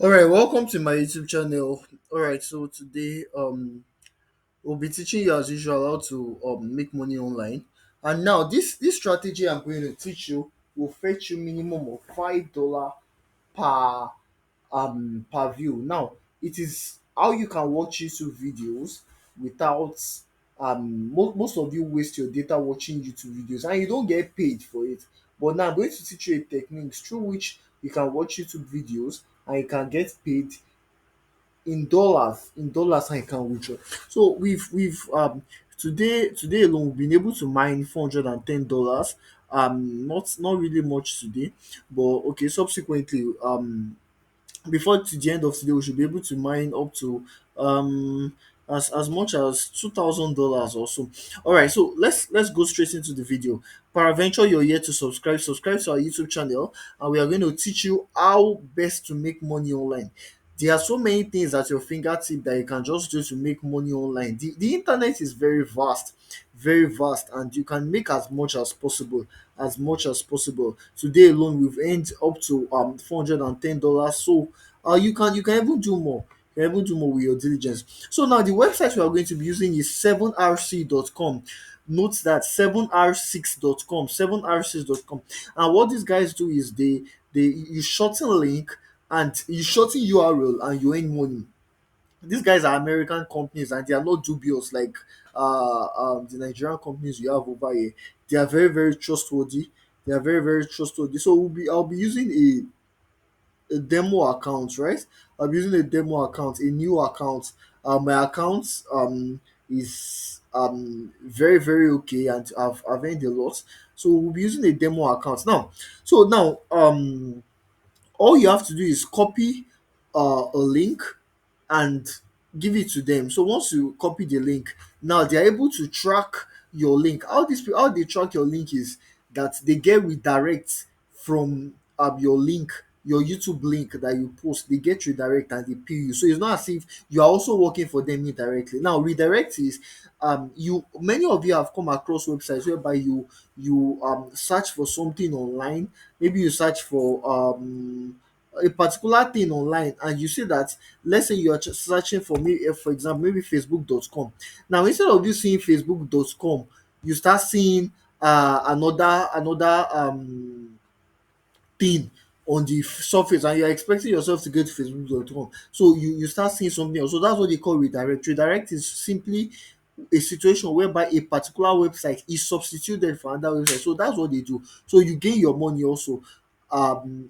All right, welcome to my YouTube channel. All right, so today we'll be teaching you as usual how to make money online. And now this strategy I'm going to teach you will fetch you minimum of $5 per per view. Now, it is how you can watch YouTube videos without most of you waste your data watching YouTube videos and you don't get paid for it. But now I'm going to teach you a technique through which you can watch YouTube videos and you can get paid in dollars and you can withdraw. So we've today alone we've been able to mine $410. Not really much today, but okay, subsequently before to the end of today we should be able to mine up to um as much as $2,000 or so. All right, so let's go straight into the video. Paraventure, you're here to subscribe to our YouTube channel, and we are going to teach you how best to make money online. There are so many things at your fingertip that you can just do to make money online. The internet is very vast, and you can make as much as possible. Today alone, we've earned up to $410. So you can even do more. You can even do more with your diligence. So now the website we are going to be using is 7rc.com. Note that 7r6.com, 7r6.com. And what these guys do is they you shorten link and you shorten URL and you earn money. These guys are American companies and they are not dubious like the Nigerian companies you have over here. They are very trustworthy. They are very trustworthy. So I'll be using a demo account, right? I'm using a demo account, a new account. My account is very okay, and I've earned a lot. So we'll be using a demo account now. So now all you have to do is copy a link and give it to them. So once you copy the link, now they are able to track your link. How they track your link is that they get redirect from your link, your YouTube link that you post. They get redirect and they pay you. So it's not as if you are also working for them indirectly. Now redirect is you many of you have come across websites whereby you search for something online. Maybe you search for a particular thing online and you see that, let's say you are searching for me, for example, maybe facebook.com. Now instead of you seeing facebook.com, you start seeing another thing on the surface and you're expecting yourself to go to facebook.com, so you start seeing something else. So that's what they call redirect. Redirect is simply a situation whereby a particular website is substituted for another website. So that's what they do. So you gain your money also.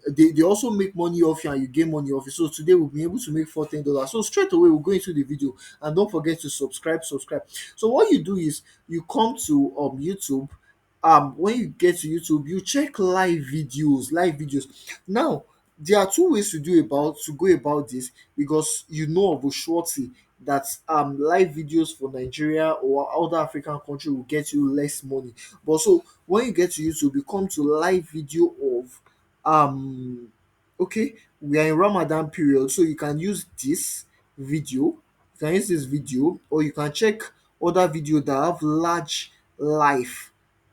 They also make money off you and you gain money off it. So today we'll be able to make $14. So straight away we'll go into the video, and don't forget to subscribe. So what you do is you come to YouTube. When you get to YouTube, you check live videos. Now there are two ways to go about this, because you know of Shorty that live videos for Nigeria or other African country will get you less money. But so when you get to YouTube, you come to live video of um okay, we are in Ramadan period, so you can use this video, or you can check other video that have large life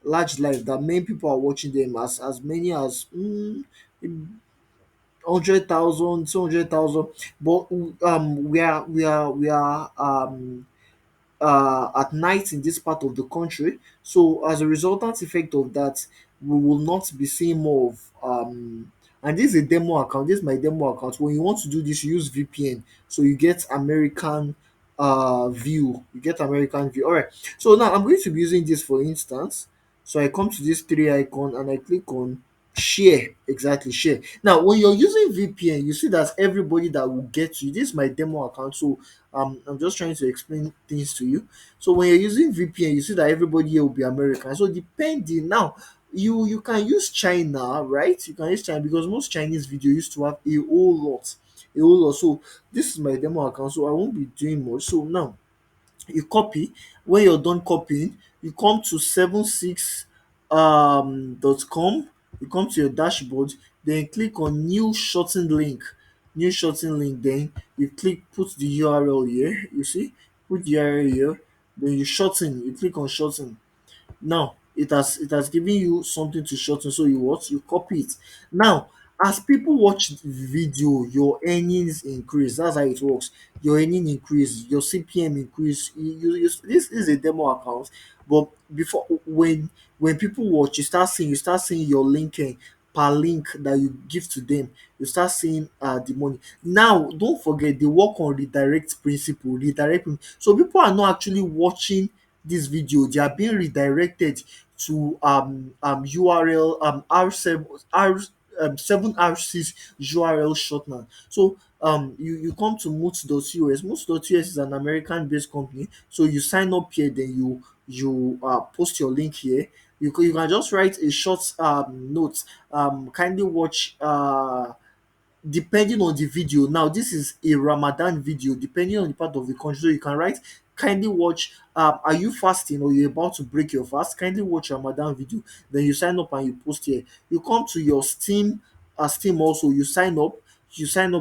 that many people are watching them, as many as 100,000, 200,000. But we are at night in this part of the country. So as a resultant effect of that, we will not be seeing more of and this is a demo account. This is my demo account. When you want to do this, you use VPN. So you get American view. You get American view. Alright. So now I'm going to be using this for instance. So I come to this three icon and I click on share. Exactly, share. Now when you're using VPN, you see that everybody that will get to you. This is my demo account. So I'm just trying to explain things to you. So when you're using VPN, you see that everybody here will be American. So depending now, you can use China, right? You can use China because most Chinese video used to have a whole lot. So this is my demo account, so I won't be doing much. So now you copy. When you're done copying, you come to 76 dot com. You come to your dashboard, then click on new shorten link. Then you click, put the URL here. You see, put the URL here, then you click on shorten. Now it has given you something to shorten, so you copy it. Now As people watch the video, your earnings increase. That's how it works. Your earning increase, your CPM increase. This is a demo account, but before when people watch, you start seeing your linking per link that you give to them. You start seeing the money. Now, don't forget they work on redirect principle. So people are not actually watching this video. They are being redirected to URL R7R6 URL shortener. So you come to Moot.us. Moot.us is an American based company. So you sign up here, then you post your link here. You can just write a short note. Kindly watch depending on the video. Now this is a Ramadan video. Depending on the part of the country, so you can write, kindly watch, are you fasting or you're about to break your fast, kindly watch Ramadan video. Then you sign up and you post here. You come to your Steam also, you sign up,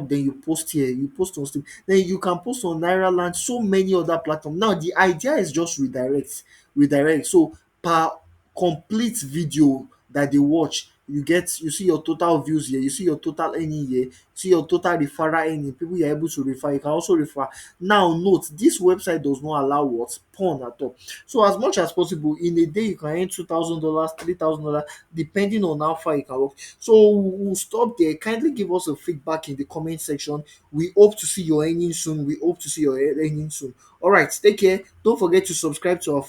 then you post here, you post on Steam. Then you can post on Naira Land, so many other platforms. Now the idea is just redirect. So per complete video that they watch, you see your total views here, you see your total earning here, you see your total referral earning, people you're able to refer. You can also refer. Now note, this website does not allow what? Porn at all. So as much as possible in a day you can earn $2,000, $3,000, depending on how far you can work. So we'll stop there. Kindly give us a feedback in the comment section. We hope to see your earnings soon. We hope to see your earnings soon. All right, take care. Don't forget to subscribe to our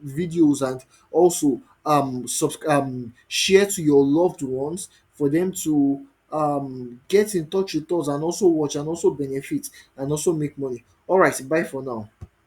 videos, and also share to your loved ones for them to get in touch with us and also watch and also benefit and also make money. All right, bye for now.